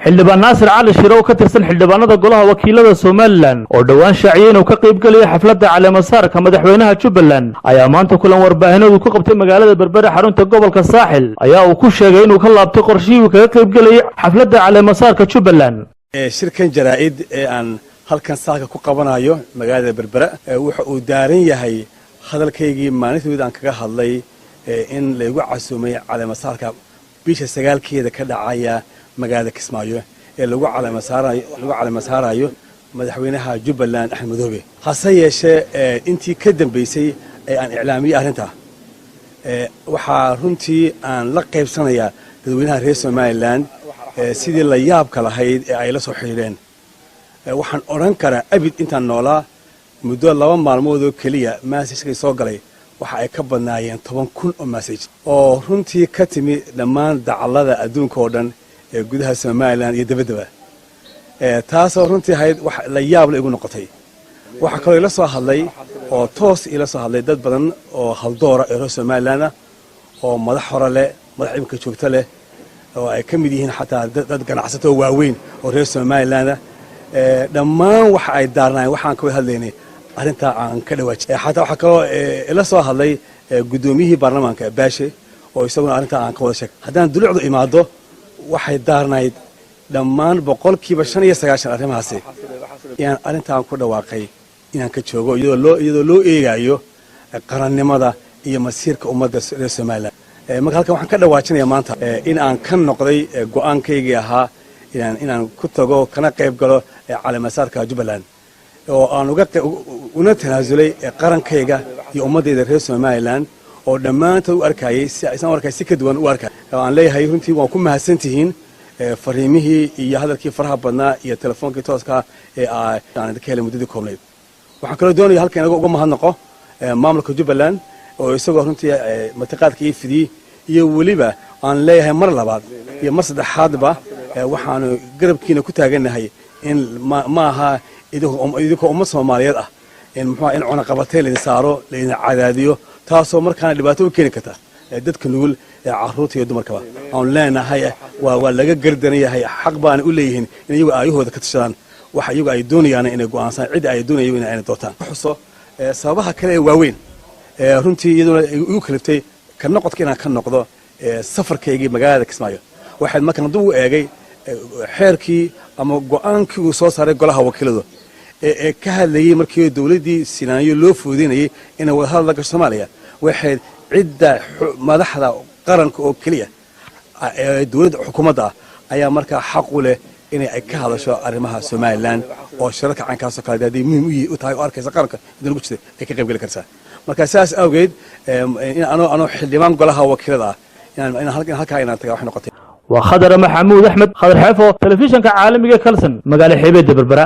xildhibaan Naasir Cali shire oo ka tirsan xildhibaanada golaha wakiilada Somaliland oo dhawaan shaaciyeen oo ka qayb galay xafladda Caleemo saarka madaxweynaha Jubaland ayaa maanta kulan warbaahinadu ku qabtay magaalada Berbera xarunta gobolka Saaxil ayaa uu ku sheegay inuu ka laabtay qorshihii uu kaga qayb galay xafladda Caleemo saarka Jubaland shirkan jaraa'id ee aan halkan saaka ku qabanayo magaalada Berbera waxa uu daaran yahay hadalkaygii maalintii aan kaga hadlay in la igu casuumay Caleemo saarka bisha 9keeda ka dhacaya magaalada Kismaayo ee lagu caleemo saarayo madaxweynaha Jubaland axmed madoobe hase yeeshee intii ka dambeysay ee aan iclaamiyay arrinta waxa runtii aan la qaybsanayaa dadweynaha reer Somaliland sidii la yaabka lahayd ee ay la soo xiriireen waxaan oran karaa abid intaan noolaa muddo 2 maalmood oo kaliya message soo galay waxa ay ka badnaayeen 10,000 oo message oo runtii ka timi dhammaan dacallada adduunka oo dhan ee gudaha Somaliland iyo dabadaba taasoo runtii ahayd wax la yaab leh igu noqotay waxa kale la soo hadlay oo toos ila soo hadlay dad badan oo haldoora ee reer Somaliland oo madax hore leh madax imka joogta leh oo ay ka mid yihiin xataa dad ganacsato waaweyn oo reer Somaliland dhammaan waxa ay daarnaan waxaan ka hadlaynay arrinta aan ka dhawaajay xataa waxa kale ila soo hadlay gudoomiyihii baarlamaanka baashe oo isaguna arrinta aan ka wada sheegay haddaan dulucdu imaado waxay daarnayd dhammaan 95% arrimahaasi inaan arrintaan ku dhawaaqay inaan ka joogo iyadoo loo eegayo qarannimada iyo masiirka ummadda reer Somaliland marka halkan waxaan ka dhawaajinayaa maanta in aan ka noqday go'aankaygii ahaa inaan ku tago kana qayb galo Caleemo saarka Jubaland oo aan una tanaasulay qarankayga iyo ummaddeeda reer Somaliland oo dhammaantood u arkayay si aysan arkay si ka duwan u arkay aan leeyahay runtii waan ku mahadsantihiin fariimihii iyo hadalkii faraha badnaa iyo telefoonkii tooska ee aan ka helay muddadii koobnayd waxaan kala doonayaa halkan uga mahadnaqo maamulka Jubaland oo isagoo runtii mataqaadkii fidii iyo waliba aan leeyahay mar labaad iyo mar saddexaadba waxaan garabkiina ku taaganahay in ma aha idinku umma Soomaaliyeed ah in cuna qabatay la saaro la cadaadiyo taasoo markaana dhibaato u keeni karta dadka nugul carruurta iyo dumarkaba aan leenahay waa laga gardanayahay xaq baan u leeyihiin in iyagu aayahooda ka tashadaan waxa iyagu ay doonayaan inay go'aansan cid ay doonayaan inay doortaan xuso sababaha kale ee waaweyn runtii iyadoo igu kaliftay ka noqodka inaan ka noqdo safarkaygii magaalada Kismaayo waxaan markaan dib u eegay xeerkii ama go'aankii uu soo saaray golaha wakiilada ee ka hadlayay markii dawladdii Sinaaniyo loo fuudinayay in wada hadal la gasho Soomaaliya waxay cidda madaxda qaranka oo kaliya dawladda xukuumadda ayaa markaa xaq u leh inay ay ka hadasho arrimaha Somaliland oo shirarka caankaas oo kale dadii muhiim u tahay oo arkaysa qaranka in lagu jiro ay ka qayb gali kartaa marka saas awgeed in ano xildhibaan golaha wakiilada in halka inaan tagaa wax noqotay وخضر محمود أحمد خضر حافو تلفزيون كعالمي كلسن مقالة حبيب Berbera